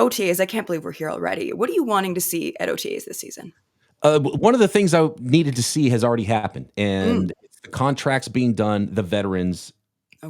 OTAs, I can't believe we're here already. What are you wanting to see at OTAs this season? One of the things I needed to see has already happened, Mm, and it's the contracts being done, the veterans.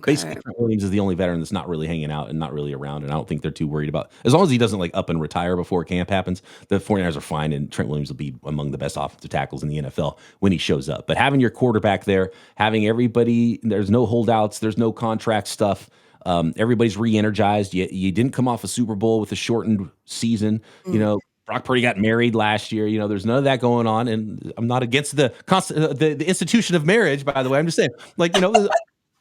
Basically, okay. Trent Williams is the only veteran that's not really hanging out and not really around, and I don't think they're too worried about as long as he doesn't, like, up and retire before camp happens, the 49ers are fine, and Trent Williams will be among the best offensive tackles in the NFL when he shows up. But having your quarterback there, having everybody there's no holdouts, there's no contract stuff, everybody's re-energized. You didn't come off a Super Bowl with a shortened season, you Mm, know, Brock Purdy got married last year. There's none of that going on, and I'm not against the institution of marriage, by the way. I'm just saying, like,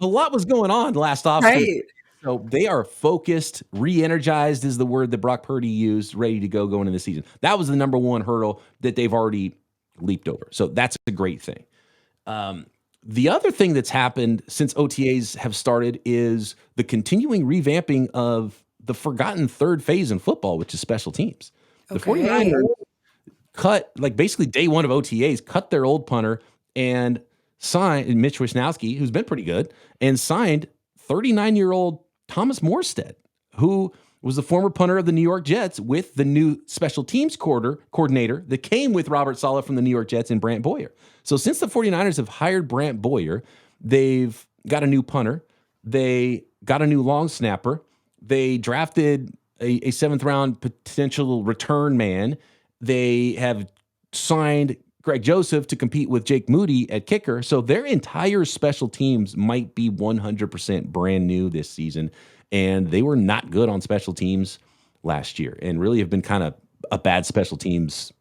a lot was going on last offseason. right. So they are focused, re-energized is the word that Brock Purdy used, ready to go going into the season. That was the number one hurdle that they've already leaped over. So that's a great thing. The other thing that's happened since OTAs have started is the continuing revamping of the forgotten third phase in football, which is special teams. The Okay. 49ers cut, like, basically day one of OTAs, cut their old punter and signed Mitch Wisnowski, who's been pretty good, and signed 39-year-old Thomas Morstead, who was the former punter of the New York Jets with the new special teams coordinator that came with Robert Saleh from the New York Jets and Brant Boyer. So since the 49ers have hired Brant Boyer, they've got a new punter. They got a new long snapper. They drafted a seventh round potential return man. They have signed Greg Joseph to compete with Jake Moody at kicker. So their entire special teams might be 100% brand new this season. And they were not good on special teams last year and really have been kind of a bad special teams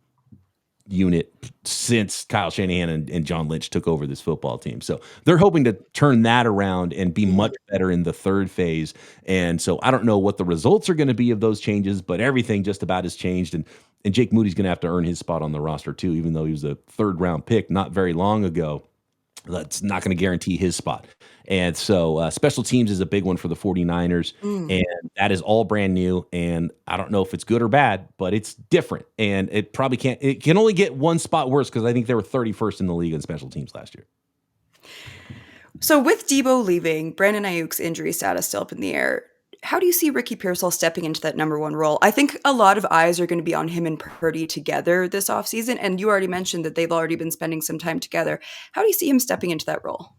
unit since Kyle Shanahan and John Lynch took over this football team. So they're hoping to turn that around and be much better in the third phase. And so I don't know what the results are going to be of those changes, but everything just about has changed. And Jake Moody's going to have to earn his spot on the roster too, even though he was a third round pick not very long ago. That's not going to guarantee his spot. And so special teams is a big one for the 49ers. Mm. And that is all brand new. And I don't know if it's good or bad, but it's different. And it can only get one spot worse because I think they were 31st in the league in special teams last year. So with Debo leaving, Brandon Ayuk's injury status still up in the air. How do you see Ricky Pearsall stepping into that number one role? I think a lot of eyes are going to be on him and Purdy together this offseason. And you already mentioned that they've already been spending some time together. How do you see him stepping into that role?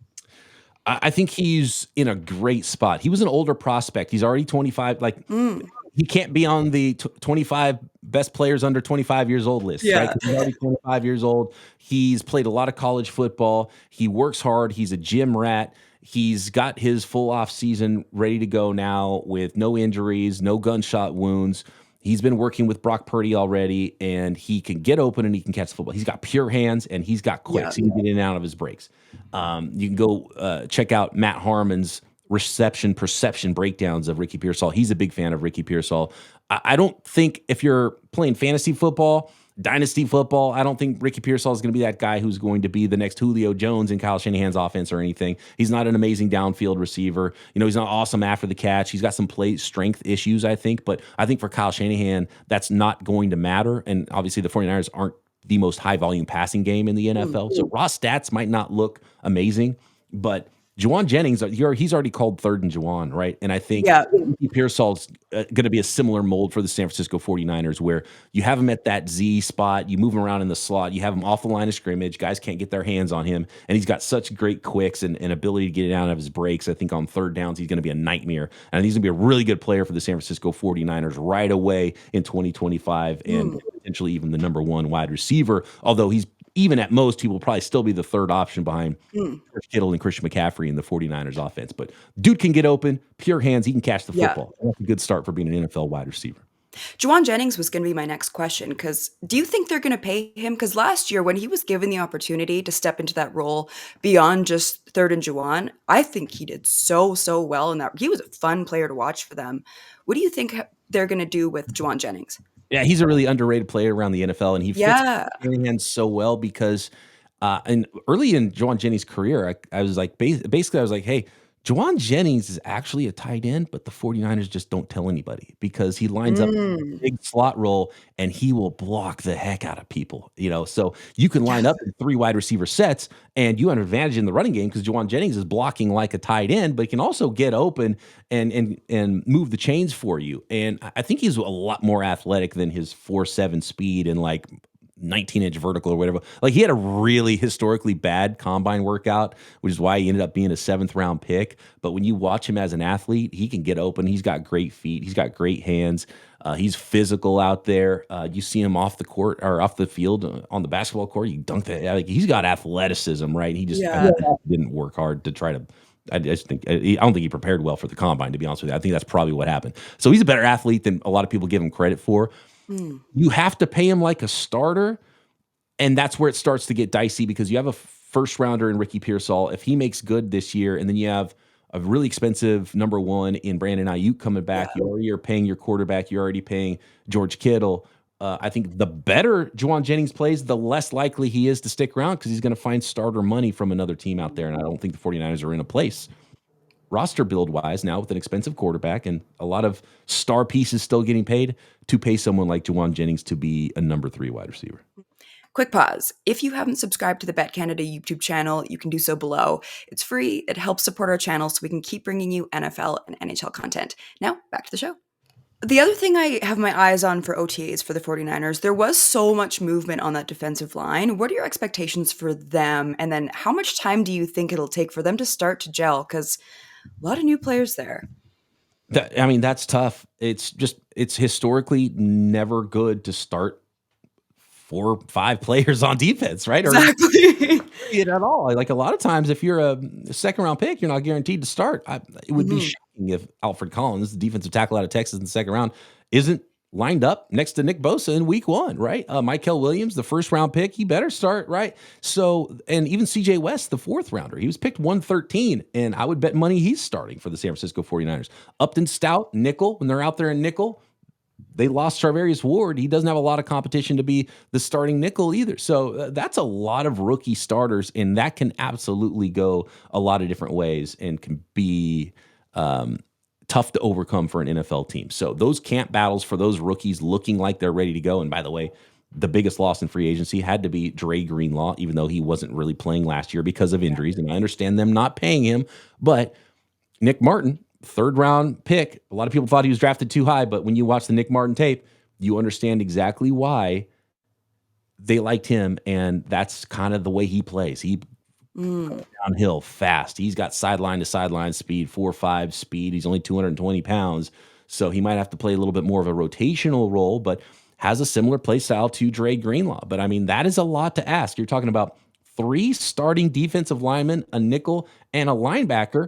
I think he's in a great spot. He was an older prospect. He's already 25. Like, he can't be on the 25 best players under 25 years old list, right? Yeah. 'Cause he's already 25 years old. He's played a lot of college football. He works hard. He's a gym rat. He's got his full off season ready to go now with no injuries, no gunshot wounds. He's been working with Brock Purdy already, and he can get open and he can catch the football. He's got pure hands and he's got quicks. He can get in and out of his breaks. You can go check out Matt Harmon's reception perception breakdowns of Ricky Pearsall. He's a big fan of Ricky Pearsall. I don't think if you're playing fantasy football, dynasty football, I don't think Ricky Pearsall is going to be that guy who's going to be the next Julio Jones in Kyle Shanahan's offense or anything. He's not an amazing downfield receiver. He's not awesome after the catch. He's got some play strength issues, I think. But I think for Kyle Shanahan, that's not going to matter. And obviously the 49ers aren't the most high volume passing game in the NFL. So raw stats might not look amazing, but Jauan Jennings, he's already called third in Jauan, right? And I think Ricky Pearsall's going to be a similar mold for the San Francisco 49ers where you have him at that Z spot, you move him around in the slot, you have him off the line of scrimmage, guys can't get their hands on him, and he's got such great quicks and ability to get it out of his breaks. I think on third downs, he's going to be a nightmare. And he's going to be a really good player for the San Francisco 49ers right away in 2025 and potentially even the number one wide receiver, although he's even at most, he will probably still be the third option behind George Kittle and Christian McCaffrey in the 49ers offense. But dude can get open, pure hands, he can catch the football. That's a good start for being an NFL wide receiver. Jauan Jennings was going to be my next question because do you think they're going to pay him? Because last year when he was given the opportunity to step into that role beyond just third and Jauan, I think he did so well in that. He was a fun player to watch for them. What do you think they're going to do with Jauan Jennings? Yeah, he's a really underrated player around the NFL, and he fits Shanahan so well because and early in Jauan Jennings' career, I was like, basically, I was like, hey, Jauan Jennings is actually a tight end, but the 49ers just don't tell anybody because he lines up Mm. big slot role and he will block the heck out of people, So you can Yeah. line up in 3 wide receiver sets and you have an advantage in the running game because Jauan Jennings is blocking like a tight end, but he can also get open and move the chains for you. And I think he's a lot more athletic than his 4.7 speed and like 19-inch vertical or whatever. Like he had a really historically bad combine workout, which is why he ended up being a 7th-round pick. But when you watch him as an athlete, he can get open. He's got great feet. He's got great hands. He's physical out there. You see him off the court or off the field on the basketball court. You dunk that. Like, he's got athleticism, right? He just Yeah. didn't work hard to try to. I just think I don't think he prepared well for the combine. To be honest with you, I think that's probably what happened. So he's a better athlete than a lot of people give him credit for. Mm. You have to pay him like a starter, and that's where it starts to get dicey because you have a first rounder in Ricky Pearsall. If he makes good this year, and then you have a really expensive number 1 in Brandon Ayuk coming back, Yeah. you already are paying your quarterback, you're already paying George Kittle. I think the better Jauan Jennings plays, the less likely he is to stick around because he's going to find starter money from another team out there, and I don't think the 49ers are in a place roster build wise now with an expensive quarterback and a lot of star pieces still getting paid to pay someone like Jauan Jennings to be a number 3 wide receiver. Quick pause. If you haven't subscribed to the BetCanada YouTube channel, you can do so below. It's free. It helps support our channel so we can keep bringing you NFL and NHL content. Now, back to the show. The other thing I have my eyes on for OTAs for the 49ers, there was so much movement on that defensive line. What are your expectations for them? And then how much time do you think it'll take for them to start to gel? Because a lot of new players there. That's tough. It's historically never good to start 4-5 players on defense, right? Or Exactly. it at all. Like a lot of times, if you're a 2nd-round pick, you're not guaranteed to start. It would be Mhm. shocking if Alfred Collins, the defensive tackle out of Texas in the 2nd round, isn't lined up next to Nick Bosa in week 1, right? Michael Williams, the 1st-round pick, he better start, right? So, and even CJ West, the 4th-rounder, he was picked 113, and I would bet money he's starting for the San Francisco 49ers. Upton Stout, nickel, when they're out there in nickel, they lost Charvarius Ward. He doesn't have a lot of competition to be the starting nickel either. So that's a lot of rookie starters, and that can absolutely go a lot of different ways and can be tough to overcome for an NFL team. So those camp battles for those rookies looking like they're ready to go. And by the way, the biggest loss in free agency had to be Dre Greenlaw, even though he wasn't really playing last year because of injuries. And I understand them not paying him, but Nick Martin, 3rd-round pick. A lot of people thought he was drafted too high, but when you watch the Nick Martin tape, you understand exactly why they liked him, and that's kind of the way he plays. He Mm. downhill fast. He's got sideline to sideline speed, 4.5 speed. He's only 220 pounds, so he might have to play a little bit more of a rotational role, but has a similar play style to Dre Greenlaw. But that is a lot to ask. You're talking about 3 starting defensive linemen, a nickel, and a linebacker.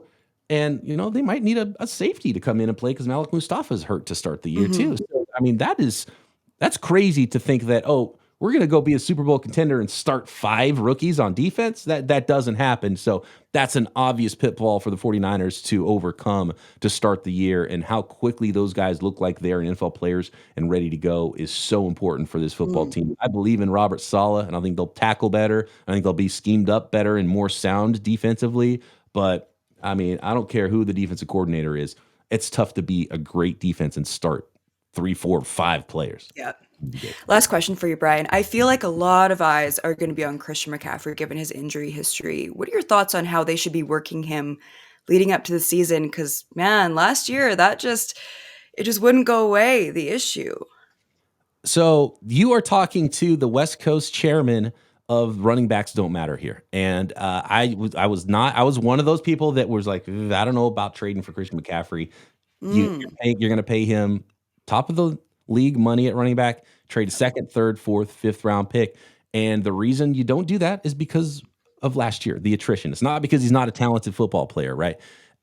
And, they might need a safety to come in and play because Malik Mustafa's hurt to start the year Mhm. too. So, that's crazy to think that, oh, we're going to go be a Super Bowl contender and start 5 rookies on defense. That doesn't happen. So that's an obvious pitfall for the 49ers to overcome to start the year. And how quickly those guys look like they're NFL players and ready to go is so important for this football Mm. team. I believe in Robert Saleh, and I think they'll tackle better. I think they'll be schemed up better and more sound defensively. But I don't care who the defensive coordinator is. It's tough to be a great defense and start 3, 4, 5 players. Yeah. Last question for you, Brian. I feel like a lot of eyes are going to be on Christian McCaffrey given his injury history. What are your thoughts on how they should be working him leading up to the season? Because, man, last year it just wouldn't go away, the issue. So you are talking to the West Coast chairman of running backs don't matter here, and I was one of those people that was like, I don't know about trading for Christian McCaffrey. Mm. You're going to pay him top of the league money at running back, trade a 2nd, 3rd, 4th, 5th-round pick, and the reason you don't do that is because of last year, the attrition. It's not because he's not a talented football player, right?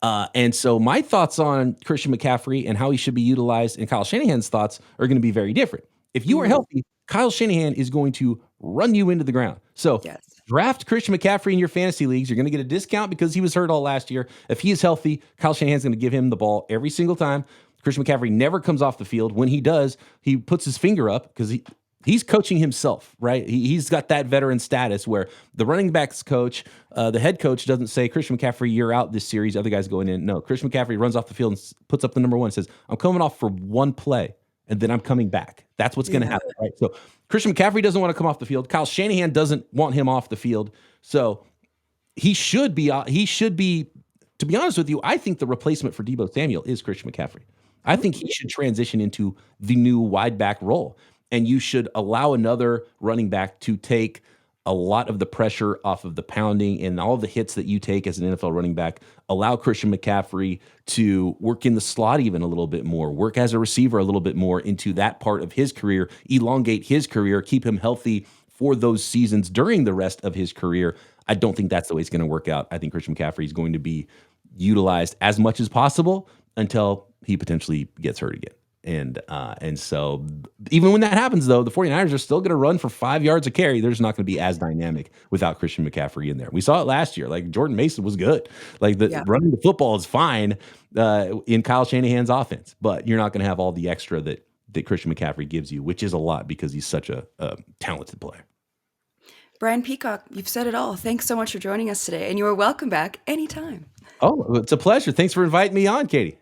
And so my thoughts on Christian McCaffrey and how he should be utilized, and Kyle Shanahan's thoughts are going to be very different. If you are Mhm. healthy, Kyle Shanahan is going to run you into the ground. So Yes. draft Christian McCaffrey in your fantasy leagues. You're going to get a discount because he was hurt all last year. If he is healthy, Kyle Shanahan's going to give him the ball every single time. Christian McCaffrey never comes off the field. When he does, he puts his finger up because he's coaching himself, right? He's got that veteran status where the running backs coach, the head coach doesn't say, Christian McCaffrey, you're out this series. Other guys going in. No, Christian McCaffrey runs off the field and puts up the number one and says, I'm coming off for one play and then I'm coming back. That's what's going to Yeah. happen, right? So Christian McCaffrey doesn't want to come off the field. Kyle Shanahan doesn't want him off the field. So he should be, to be honest with you, I think the replacement for Deebo Samuel is Christian McCaffrey. I think he should transition into the new wide back role. And you should allow another running back to take a lot of the pressure off of the pounding and all the hits that you take as an NFL running back. Allow Christian McCaffrey to work in the slot even a little bit more, work as a receiver a little bit more into that part of his career, elongate his career, keep him healthy for those seasons during the rest of his career. I don't think that's the way it's going to work out. I think Christian McCaffrey is going to be utilized as much as possible until he potentially gets hurt again. And so even when that happens, though, the 49ers are still going to run for 5 yards a carry. They're just not going to be as dynamic without Christian McCaffrey in there. We saw it last year. Like Jordan Mason was good. Like Yeah. running the football is fine in Kyle Shanahan's offense, but you're not going to have all the extra that Christian McCaffrey gives you, which is a lot because he's such a talented player. Brian Peacock, you've said it all. Thanks so much for joining us today, and you are welcome back anytime. Oh, it's a pleasure. Thanks for inviting me on, Katie.